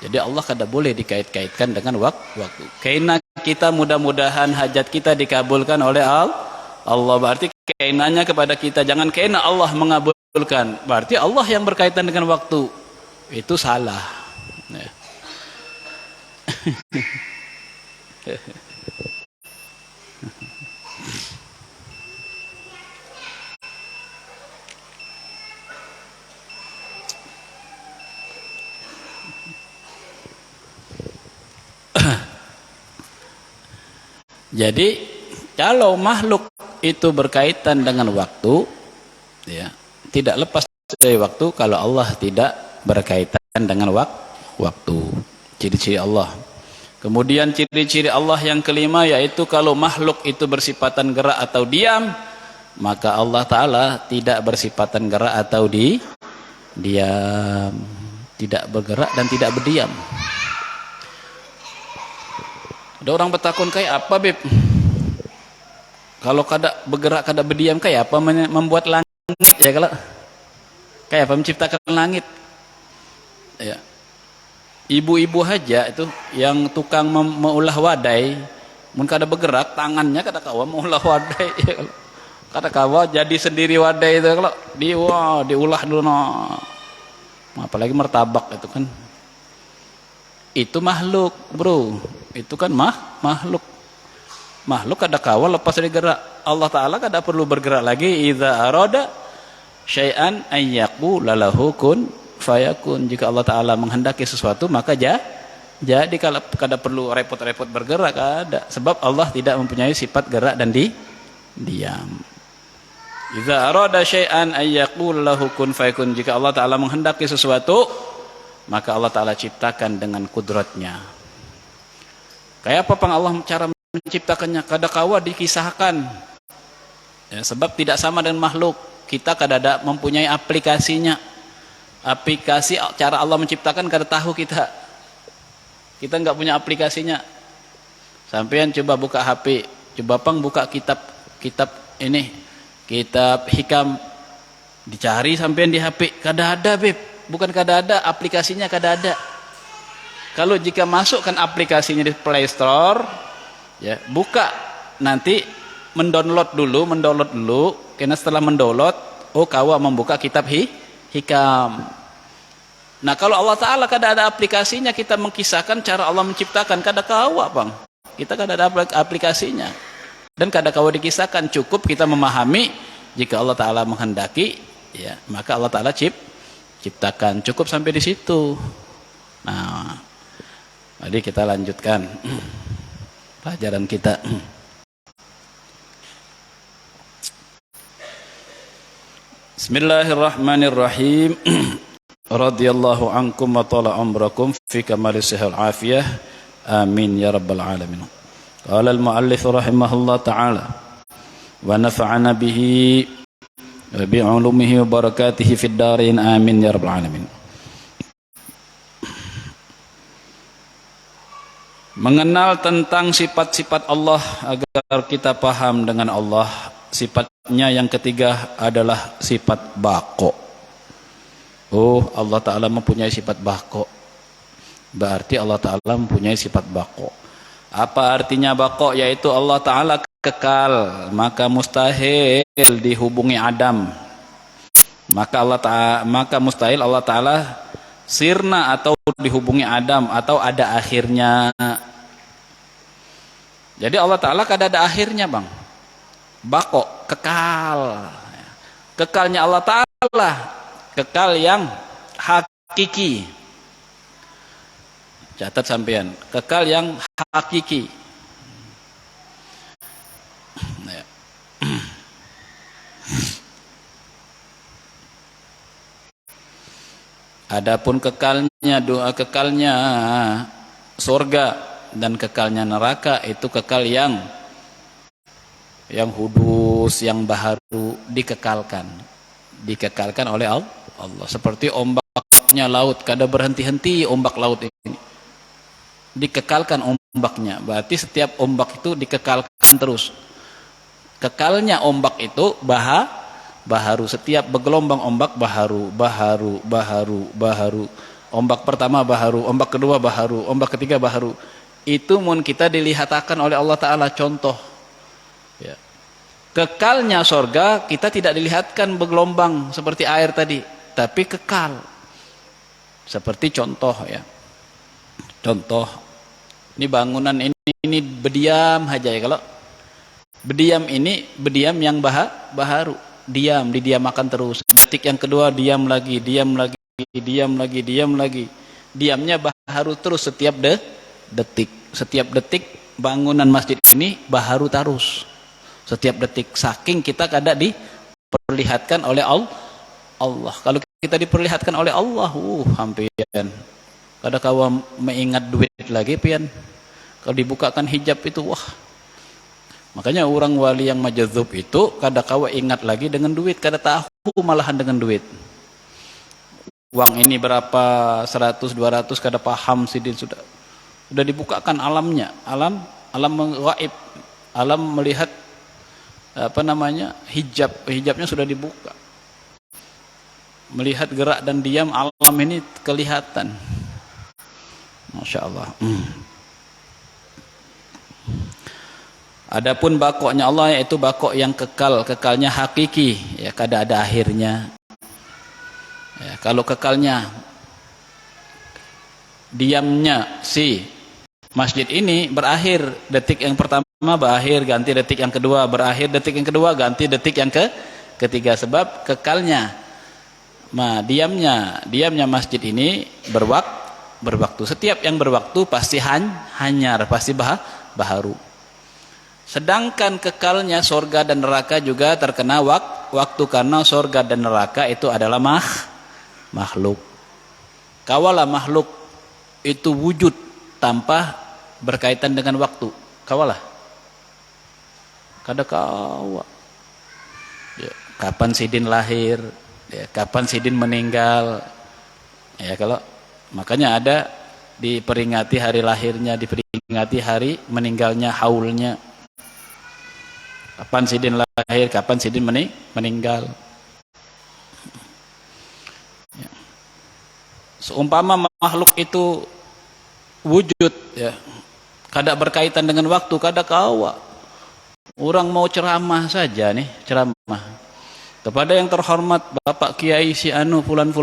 Jadi Allah kada boleh dikait-kaitkan dengan waktu. Karena kita mudah-mudahan hajat kita dikabulkan oleh Allah. Berarti kainannya kepada kita. Jangan kena Allah mengabulkan. Berarti Allah yang berkaitan dengan waktu. Itu salah. Ya. Jadi kalau makhluk itu berkaitan dengan waktu, ya, tidak lepas dari waktu kalau Allah tidak berkaitan dengan waktu. Ciri-ciri Allah. Kemudian ciri-ciri Allah yang kelima yaitu kalau makhluk itu bersifatan gerak atau diam, maka Allah Ta'ala tidak bersifatan gerak atau diam, tidak bergerak dan tidak berdiam. Ada orang bertakun, kayak apa, Beb? Kalau kada bergerak, kada berdiam, kayak apa membuat langit? Ya, kalau kayak apa menciptakan langit? Ya. Ibu-ibu aja itu yang tukang meulah wadai, mun kada bergerak tangannya kada kawa meulah wadai. Ya, kada kawa jadi sendiri wadai itu kalau diulah dulu no. Apalagi martabak itu kan. Itu makhluk, Bro. Itu kan makhluk. Makhluk kada kawa lepas dari gerak. Allah Ta'ala kada perlu bergerak lagi. Idza arada syai'an ayyaqula lahu kun fayakun. Jika Allah Ta'ala menghendaki sesuatu maka jadi kalau kada perlu repot-repot bergerak, ada. Sebab Allah tidak mempunyai sifat gerak dan diam. Idza arada syai'an ayyaqula lahu kun fayakun. Jika Allah Ta'ala menghendaki sesuatu maka Allah Ta'ala ciptakan dengan kudratnya. Kayak apa, Pang, Allah cara menciptakannya? Kada kawa dikisahkan ya, sebab tidak sama dengan makhluk. Kita kada ada mempunyai aplikasinya. Aplikasi cara Allah menciptakan kada tahu kita enggak punya aplikasinya. Sampean coba buka HP, coba, Pang, buka kitab ini, kitab hikam, dicari sampean di HP, kada ada, Beb. Bukan kada ada, aplikasinya kada ada. Kalau jika masukkan aplikasinya di Play Store, ya, buka, nanti mendownload dulu, karena setelah mendownload, kawa membuka kitab hikam. Nah, kalau Allah Ta'ala kada ada aplikasinya, kita mengkisahkan cara Allah menciptakan, kada kawa, Bang. Kita kada ada aplikasinya. Dan kada kawa dikisahkan, cukup kita memahami jika Allah Ta'ala menghendaki, ya, maka Allah Ta'ala ciptakan. Cukup sampai di situ. Nah, Jadi kita lanjutkan pelajaran kita. Bismillahirrahmanirrahim. Radhiyallahu ankum wa tala umrakum fi kamalis sihhal afiyah. Amin ya rabbal alamin. Qala al-muallif rahimahullah ta'ala wa nafa'ana bihi wa bi 'ulumihi wa barakatihi fid dharain. Amin ya rabbal alamin. Mengenal tentang sifat-sifat Allah agar kita paham dengan Allah. Sifatnya yang ketiga adalah sifat baqo. Oh, Allah Ta'ala mempunyai sifat baqo. Berarti Allah Ta'ala mempunyai sifat baqo. Apa artinya baqo? Yaitu Allah Ta'ala kekal, maka mustahil dihubungi Adam. Maka mustahil Allah Ta'ala sirna atau dihubungi Adam atau ada akhirnya. Jadi Allah Ta'ala kada ada akhirnya, bang. Bako, kekal. Kekalnya Allah Ta'ala kekal yang hakiki. Catat sampean, kekal yang hakiki. Adapun kekalnya surga dan kekalnya neraka itu kekal yang hudus, yang baharu, dikekalkan oleh Allah. Seperti ombaknya laut, kada berhenti-henti ombak laut ini, dikekalkan ombaknya. Berarti setiap ombak itu dikekalkan terus. Kekalnya ombak itu baharu, setiap bergelombang ombak baharu. Ombak pertama baharu, ombak kedua baharu, ombak ketiga baharu. Itu mun kita dilihatkan oleh Allah Ta'ala contoh. Ya. Kekalnya sorga kita tidak dilihatkan bergelombang seperti air tadi, tapi kekal. Seperti contoh ya. Contoh, ini bangunan ini berdiam aja ya. Kalau berdiam ini berdiam yang baharu. Didiamakan terus. Detik yang kedua diam lagi. Diamnya baharu terus setiap detik. Setiap detik bangunan masjid ini baharu terus. Setiap detik. Saking kita kada diperlihatkan oleh Allah. Kalau kita diperlihatkan oleh Allah, hampian. Kada kawa mengingat duit lagi pian. Kalau dibukakan hijab itu, wah. Makanya orang wali yang majadzub itu kada kawa ingat lagi dengan duit, kada tahu malahan dengan duit. Uang ini berapa, 100, 200 kada paham sidin sudah dibukakan alamnya, alam gaib, alam melihat hijabnya sudah dibuka. Melihat gerak dan diam alam ini kelihatan. Masya Allah. Adapun bakoknya Allah yaitu bakok yang kekalnya hakiki, ya kada ada akhirnya. Ya, kalau kekalnya diamnya si masjid ini berakhir detik yang pertama berakhir, ganti detik yang kedua berakhir, detik yang kedua ganti detik yang ketiga, sebab kekalnya. Diamnya masjid ini berwaktu. Setiap yang berwaktu pasti hanyar, pasti baharu. Sedangkan kekalnya sorga dan neraka juga terkena waktu, karena sorga dan neraka itu adalah makhluk. Kawalah makhluk itu wujud tanpa berkaitan dengan waktu. Kawalah. Kada kawa. Ya, kapan sidin lahir, ya, kapan sidin meninggal. Ya, kalau makanya ada diperingati hari lahirnya, diperingati hari meninggalnya, haulnya. Kapan sidin lahir, kapan sidin meninggal. Ya. Seumpama makhluk itu wujud, ya, kada berkaitan dengan waktu, kada kawa. Orang mau ceramah saja nih, ceramah kepada yang terhormat Bapak Kiai si anu fulan.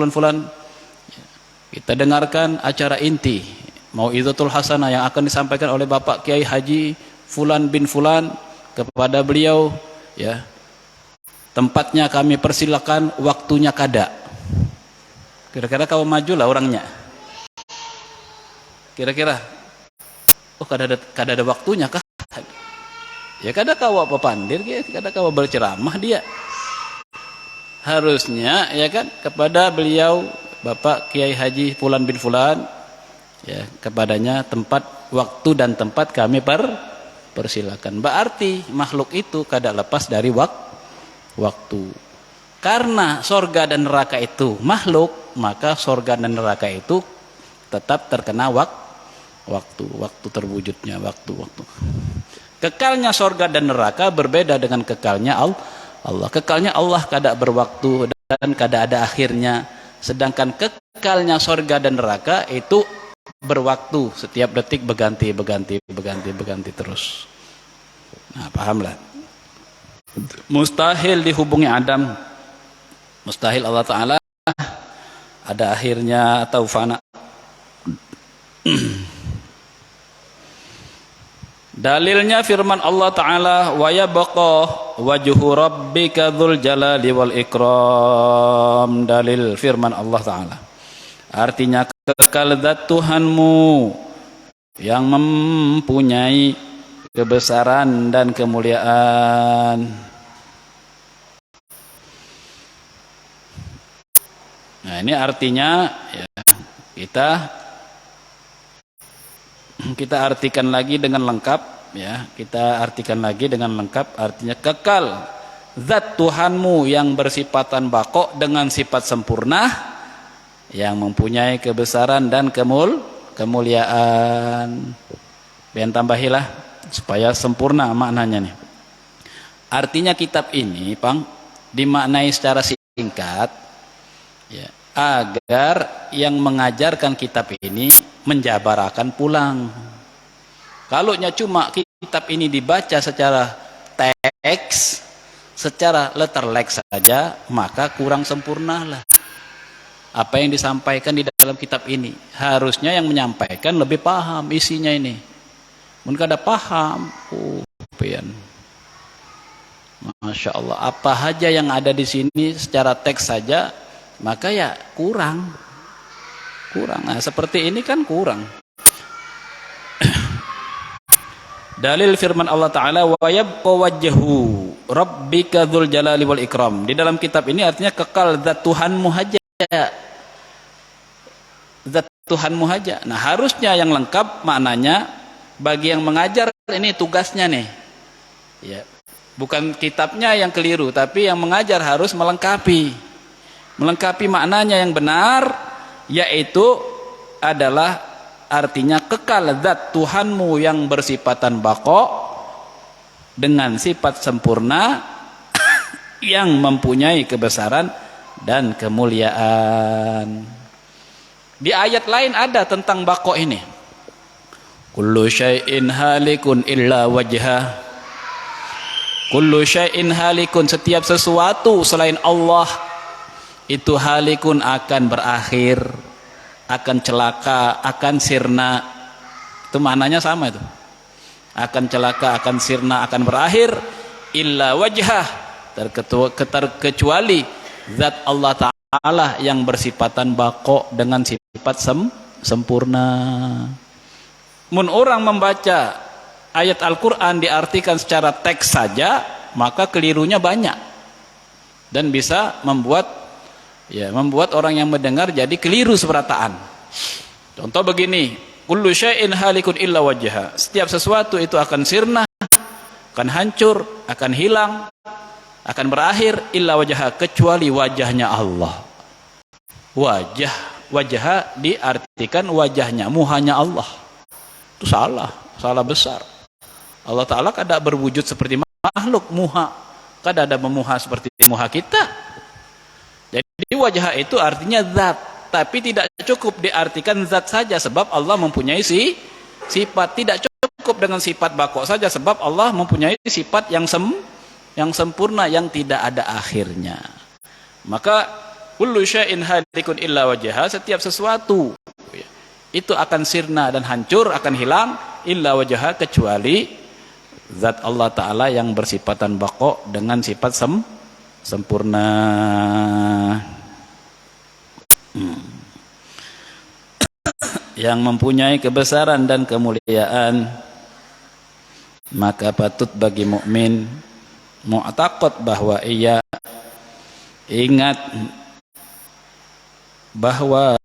Kita dengarkan acara inti Mau'izatul Hasanah yang akan disampaikan oleh Bapak Kiai Haji Fulan bin Fulan. Kepada beliau, ya, tempatnya kami persilakan, waktunya kada. Kira-kira kau majulah orangnya. Kira-kira Oh kada ada waktunya kah? Ya kada kawa pepandir, kada kawa berceramah dia. Harusnya ya kan kepada beliau Bapak Kiai Haji Fulan bin Fulan, ya kepadanya tempat, waktu dan tempat kami persilakan. Berarti makhluk itu kada lepas dari waktu. Karena sorga dan neraka itu makhluk, maka sorga dan neraka itu tetap terkena waktu terwujudnya waktu. Kekalnya sorga dan neraka berbeda dengan kekalnya Allah. Kekalnya Allah kada berwaktu dan kada ada akhirnya. Sedangkan kekalnya sorga dan neraka itu berwaktu, setiap detik berganti terus. Nah, pahamlah. Mustahil dihubungi Adam. Mustahil Allah Ta'ala ada akhirnya atau fana. Dalilnya firman Allah Ta'ala, wa yabqa wajhu rabbika dzul jalali wal ikram. Dalil firman Allah Ta'ala, artinya kekal zat Tuhanmu yang mempunyai kebesaran dan kemuliaan. Nah, ini artinya ya, kita artikan lagi dengan lengkap ya, artinya kekal zat Tuhanmu yang bersifatan baqo dengan sifat sempurna yang mempunyai kebesaran dan kemuliaan. Ben tambahilah supaya sempurna maknanya nih. Artinya kitab ini Pang dimaknai secara singkat ya, agar yang mengajarkan kitab ini menjabarakan pulang. Kalau cuma kitab ini dibaca secara teks, secara letterlek saja, maka kurang sempurnalah apa yang disampaikan di dalam kitab ini. Harusnya yang menyampaikan lebih paham isinya ini. Mungkin ada paham, pian. Masya Allah, apa saja yang ada di sini secara teks saja, maka ya kurang. Nah, seperti ini kan kurang. Dalil firman Allah Ta'ala, wa yabqa wajhu rabbika dzul jalali wal ikram. Di dalam kitab ini artinya kekal zat Tuhanmu saja. Zat Tuhanmu saja. Nah, harusnya yang lengkap maknanya bagi yang mengajar ini tugasnya nih. Ya. Bukan kitabnya yang keliru, tapi yang mengajar harus melengkapi maknanya yang benar, yaitu adalah artinya kekal zat Tuhanmu yang bersifatan baqo dengan sifat sempurna yang mempunyai kebesaran dan kemuliaan. Di ayat lain ada tentang baqo ini. Kullu syai'in halikun illa wajhah. Kullu syai'in halikun, setiap sesuatu selain Allah itu halikun, akan berakhir, akan celaka, akan sirna. Itu maknanya sama itu. Akan celaka, akan sirna, akan berakhir. Illa wajhah, terkecuali zat Allah Ta'ala yang bersifatan baqo dengan sifat sempurna. Mun orang membaca ayat Al-Quran diartikan secara teks saja, maka kelirunya banyak. Dan bisa membuat orang yang mendengar jadi keliru seperataan. Contoh begini, kullu syai'in halikun illa wajha. Setiap sesuatu itu akan sirna, akan hancur, akan hilang, akan berakhir, illa wajha, kecuali wajahnya Allah. Wajah diartikan wajahnya, muhanya Allah. Itu salah besar. Allah Ta'ala kada berwujud seperti makhluk muha, kada ada memuha seperti muha kita. Jadi wajah itu artinya zat, tapi tidak cukup diartikan zat saja sebab Allah mempunyai sifat. Tidak cukup dengan sifat baqo saja sebab Allah mempunyai sifat yang sempurna yang tidak ada akhirnya. Maka kullu syai'in halikun illa wajha, setiap sesuatu itu akan sirna dan hancur, akan hilang, illa wajha, kecuali zat Allah Ta'ala yang bersifatan baqo dengan sifat sempurna. yang mempunyai kebesaran dan kemuliaan, maka patut bagi mukmin mu'taqad bahwa ia ingat bahwa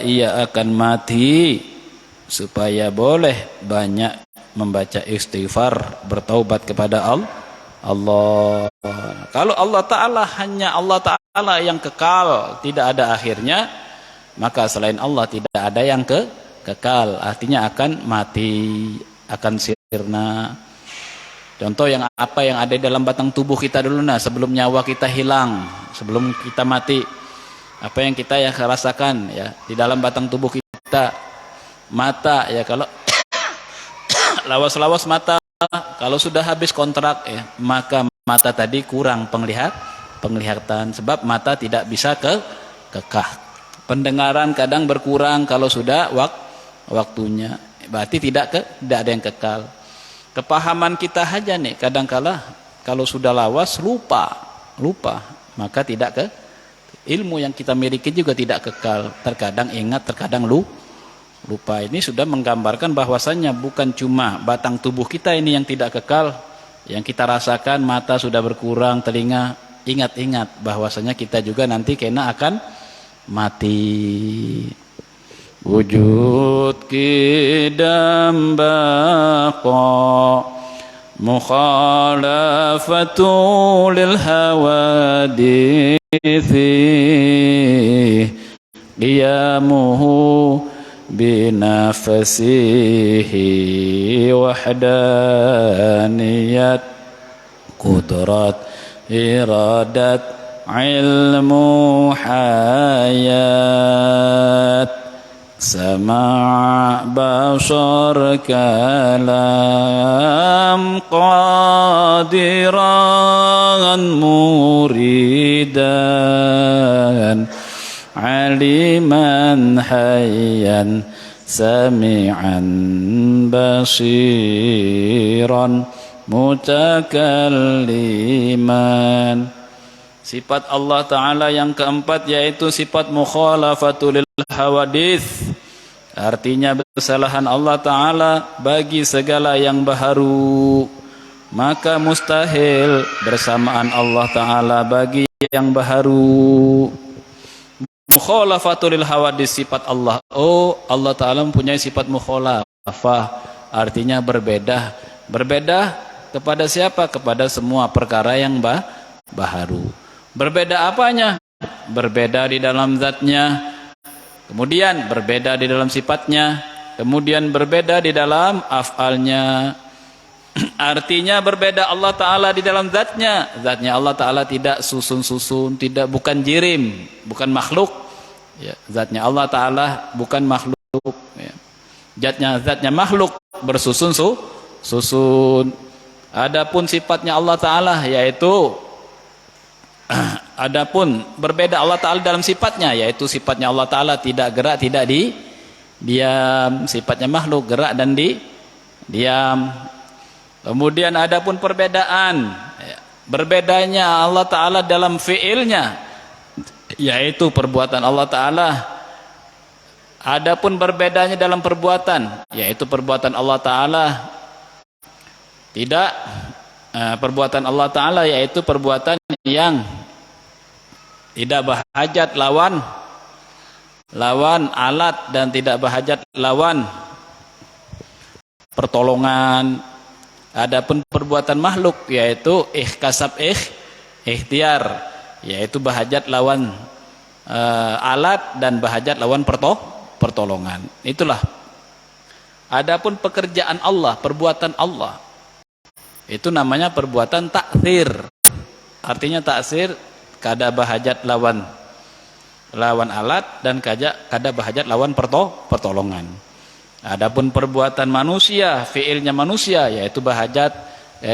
ia akan mati, supaya boleh banyak membaca istighfar, bertaubat kepada Allah. Kalau Allah Ta'ala hanya Allah Ta'ala yang kekal, tidak ada akhirnya, maka selain Allah tidak ada yang kekal, artinya akan mati, akan sirna. Contoh yang apa yang ada di dalam batang tubuh kita dulu, sebelum nyawa kita hilang, sebelum kita mati, apa yang kita ya rasakan ya di dalam batang tubuh kita. Mata ya, kalau lawas-lawas mata, kalau sudah habis kontrak ya, maka mata tadi kurang penglihatan, sebab mata tidak bisa kekah. Pendengaran kadang berkurang kalau sudah waktunya, berarti tidak ada yang kekal. Kepahaman kita aja nih, kadang-kala kalau sudah lawas lupa, maka tidak ilmu yang kita miliki juga tidak kekal. Terkadang ingat, terkadang lupa. Ini sudah menggambarkan bahwasannya bukan cuma batang tubuh kita ini yang tidak kekal, yang kita rasakan mata sudah berkurang, telinga, ingat bahwasanya kita juga nanti kena akan mati. Wujud kidam baqa mukhalafatu lil hawadithi qiyamuhu binafsihi wahdaniyat qudrat iradat ilmu hayat sama' basar kalam qadiran muridan aliman hayyan sami'an basiran mutakalliman. Sifat Allah Ta'ala yang keempat yaitu sifat mukhalafatul hawadith, artinya kesalahan Allah Ta'ala bagi segala yang baharu, maka mustahil bersamaan Allah Ta'ala bagi yang baharu. Mukhalafatul hawadith sifat Allah. Oh, Allah Ta'ala mempunyai sifat mukhalafah, artinya berbeda kepada siapa? Kepada semua perkara yang baharu. Berbeda apanya? Berbeda di dalam zatnya, kemudian berbeda di dalam sifatnya, kemudian berbeda di dalam af'alnya. Artinya berbeda Allah Ta'ala di dalam zatnya. Zatnya Allah Ta'ala tidak susun-susun, bukan jirim, bukan makhluk ya. Zatnya Allah Ta'ala bukan makhluk ya. Zatnya makhluk, bersusun-susun. Adapun sifatnya Allah Ta'ala yaitu adapun berbeda Allah Ta'ala dalam sifatnya, yaitu sifatnya Allah Ta'ala tidak gerak, tidak diam. Sifatnya makhluk gerak dan diam. Kemudian adapun perbedaan, berbedanya Allah Ta'ala dalam fi'ilnya, yaitu perbuatan Allah Ta'ala. Adapun berbedanya dalam perbuatan, yaitu perbuatan Allah Ta'ala tidak perbuatan Allah Ta'ala yaitu perbuatan yang tidak berhajat lawan alat dan tidak berhajat lawan pertolongan. Adapun perbuatan makhluk yaitu kasab ikhtiar, yaitu berhajat lawan alat dan berhajat lawan pertolongan. Itulah. Adapun pekerjaan Allah, perbuatan Allah, itu namanya perbuatan taksir. Artinya taksir kada bahajat lawan alat dan kada bahajat lawan pertolongan. Adapun perbuatan manusia, fiilnya manusia, yaitu bahajat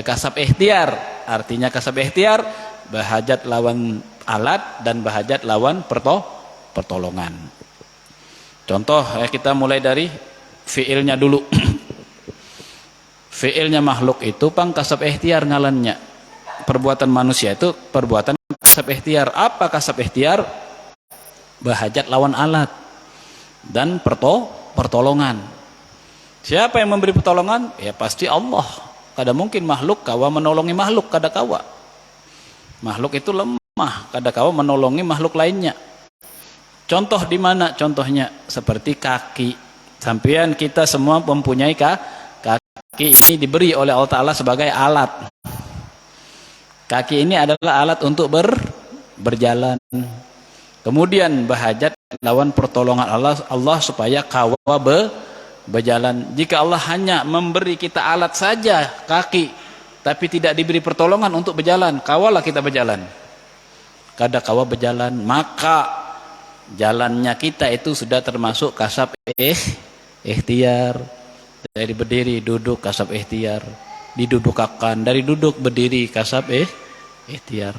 kasab ikhtiar. Artinya kasab ikhtiar bahajat lawan alat dan bahajat lawan pertolongan. Contoh kita mulai dari fiilnya dulu. Fiilnya makhluk itu pang kasab ikhtiar ngalannya. Perbuatan manusia itu perbuatan kasab ikhtiar. Apa kasab ikhtiar? Bahajat lawan alat dan pertolongan. Siapa yang memberi pertolongan? Ya pasti Allah. Kada mungkin makhluk kawa menolongi makhluk kada kawa. Makhluk itu lemah, kada kawa menolongi makhluk lainnya. Contoh di mana contohnya? Seperti kaki. Sampean kita semua mempunyai kaki, ini diberi oleh Allah Ta'ala sebagai alat. Kaki ini adalah alat untuk berjalan. Kemudian bahajat lawan pertolongan Allah supaya kawa berjalan. Jika Allah hanya memberi kita alat saja, kaki, tapi tidak diberi pertolongan untuk berjalan, kawalah kita berjalan. Kada kawa berjalan, maka jalannya kita itu sudah termasuk kasab ikhtiar. Dari berdiri duduk kasab ikhtiar, didudukakan, dari duduk berdiri kasab ikhtiar.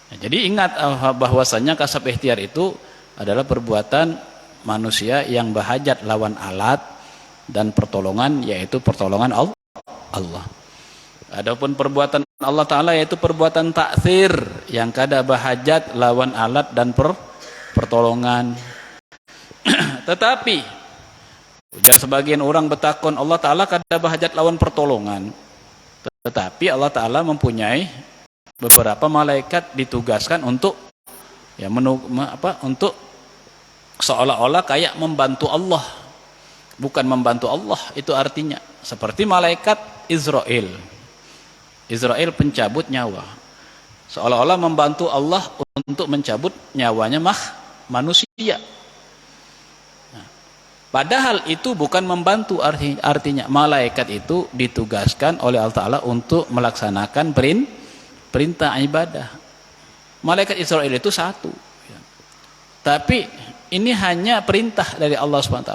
Nah, jadi ingat bahwasanya kasab ikhtiar itu adalah perbuatan manusia yang bahajat lawan alat dan pertolongan, yaitu pertolongan Allah. Adapun perbuatan Allah Ta'ala yaitu perbuatan taksir yang kada bahajat lawan alat dan pertolongan. Tetapi ujar sebagian orang betakon, Allah Ta'ala kada bahajat lawan pertolongan, tetapi Allah Ta'ala mempunyai beberapa malaikat ditugaskan untuk untuk seolah-olah kayak membantu Allah. Bukan membantu Allah, itu artinya seperti malaikat Israel. Israel pencabut nyawa, seolah-olah membantu Allah untuk mencabut nyawanya manusia. Padahal itu bukan membantu, artinya malaikat itu ditugaskan oleh Allah Ta'ala untuk melaksanakan perintah ibadah. Malaikat Israel itu satu, tapi ini hanya perintah dari Allah SWT.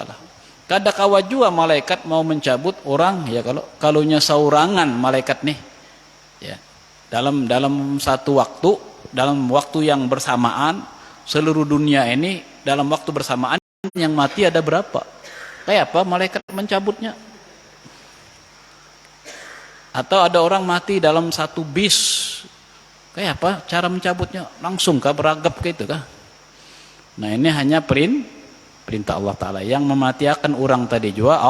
Kada kawa jua malaikat mau mencabut orang, ya kalaunya saurangan malaikat nih, ya dalam satu waktu, dalam waktu yang bersamaan, seluruh dunia ini dalam waktu bersamaan yang mati ada berapa? Kayak apa malaikat mencabutnya? Atau ada orang mati dalam satu bis, kayak apa cara mencabutnya? Langsung kah beragap gitu kah? Nah ini hanya perintah Allah Ta'ala. Yang mematiakan orang tadi juga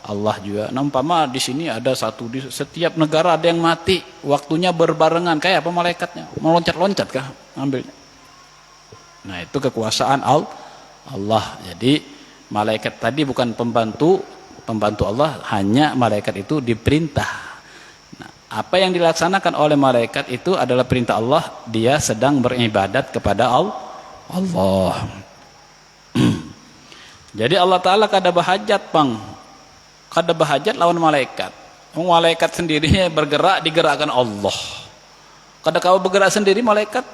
Allah juga. Nampaknya di sini ada satu, di setiap negara ada yang mati, waktunya berbarengan. Kayak apa malaikatnya? Mau loncat-loncat kah ambilnya? Nah itu kekuasaan Allah. Jadi malaikat tadi bukan pembantu Allah, hanya malaikat itu diperintah. Nah, apa yang dilaksanakan oleh malaikat itu adalah perintah Allah, dia sedang beribadat kepada Allah. Jadi Allah Ta'ala kada bahajat kada bahajat lawan malaikat. Malaikat sendirinya bergerak, digerakkan Allah. Kada kau bergerak sendiri malaikat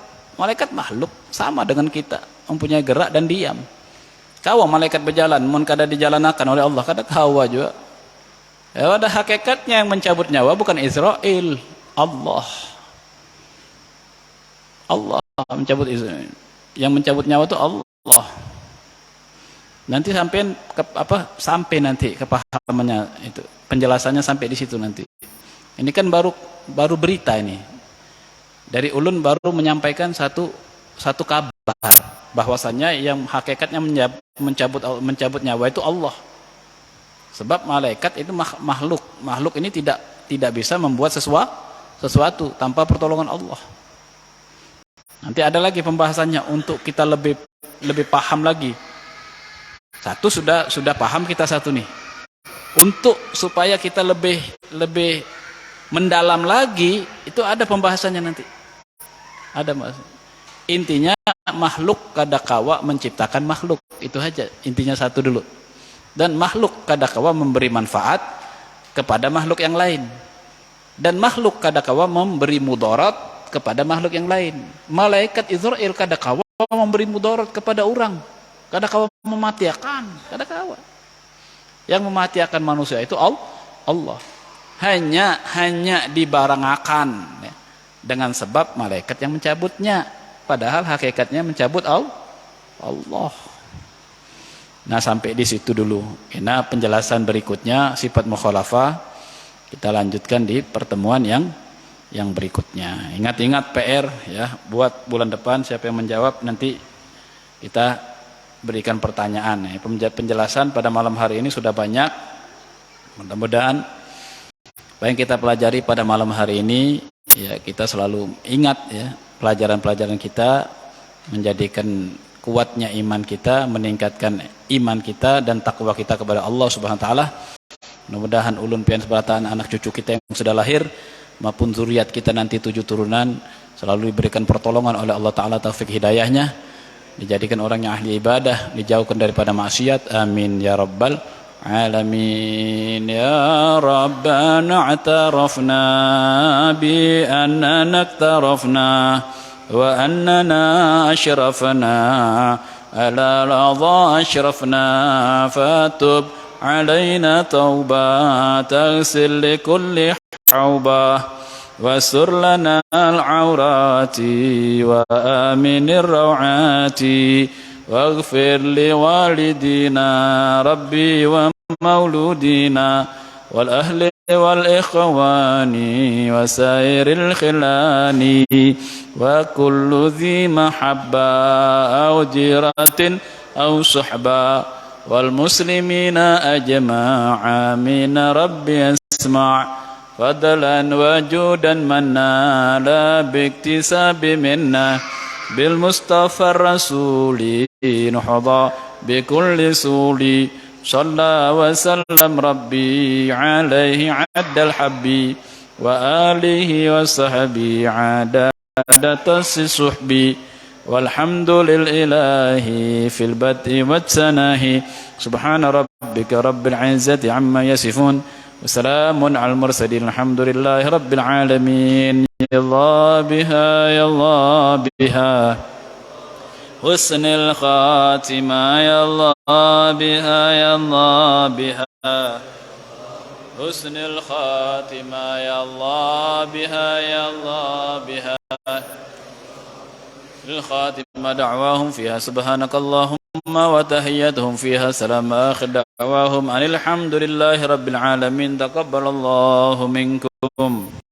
makhluk sama dengan kita, mempunyai gerak dan diam. Kawa malaikat berjalan, mun kada dijalanakan oleh Allah, kada kawa juga. Ya, ada hakikatnya yang mencabut nyawa bukan Israel, Allah mencabut Israel. Yang mencabut nyawa itu Allah. Nanti sampai nanti kepahamannya itu, penjelasannya sampai di situ nanti. Ini kan baru berita ini. Dari ulun baru menyampaikan satu kabar bahwasanya yang hakikatnya mencabut nyawa itu Allah. Sebab malaikat itu makhluk ini tidak bisa membuat sesuatu tanpa pertolongan Allah. Nanti ada lagi pembahasannya untuk kita lebih paham lagi. Satu sudah paham kita satu nih. Untuk supaya kita lebih mendalam lagi, itu ada pembahasannya nanti. Ada intinya makhluk kada kawa menciptakan makhluk, itu aja intinya satu dulu. Dan makhluk kada kawa memberi manfaat kepada makhluk yang lain, dan makhluk kada kawa memberi mudarat kepada makhluk yang lain. Malaikat Israel kada kawa memberi mudarat kepada orang, kada kawa mematiakan, kada kawa. Yang mematiakan manusia itu Allah. Hanya dibarengakan ya, dengan sebab malaikat yang mencabutnya, padahal hakikatnya mencabut Allah. Nah sampai di situ dulu. Nah penjelasan berikutnya sifat mukhalafah kita lanjutkan di pertemuan yang berikutnya. Ingat-ingat PR ya, buat bulan depan siapa yang menjawab nanti kita berikan pertanyaan. Penjelasan pada malam hari ini sudah banyak. Mudah-mudahan apa yang kita pelajari pada malam hari ini, ya kita selalu ingat ya pelajaran-pelajaran kita, menjadikan kuatnya iman kita, meningkatkan iman kita dan takwa kita kepada Allah Subhanahu wa taala. Mudah-mudahan ulun pian sebaratan anak cucu kita yang sudah lahir maupun zuriat kita nanti 7 turunan selalu diberikan pertolongan oleh Allah taala, taufik hidayahnya, dijadikan orang yang ahli ibadah, dijauhkan daripada maksiat. Amin ya rabbal alamin. Ya rabbana i'tarafna bi annana iktarafna wa annana ashrafna ala radha ashrafna fatub alaina tauba taghsil likulli hauba wasur lana al-awrati wa aminir rawati waghfir li walidina rabbi wa mauludina wal ahli wal ikhwani wa sairil khilani wa kullu dhi mahabba aw jiratin aw suhba wal muslimina ajma'a min rabbi asma' fadlan wajudan manna la biktisabi minna bil mustafa rasuli nuhda bi kulli suli صلى وسلم ربي عليه عد الحبي وآله وصحبه عدد الصحبي والحمد لله في البدء والثناء سبحان ربك رب العزة عما يصفون وسلام على المرسلين الحمد لله رب العالمين. يا الله بها يا الله بها حسن الخاتمة يا الله بها يا الله بها حسن الخاتمة يا الله بها يا الله بها الخاتمة دعواهم فيها سبحانك اللهم وتحيتهم فيها سلام آخر دعواهم أن الحمد لله رب العالمين. تقبل الله منكم.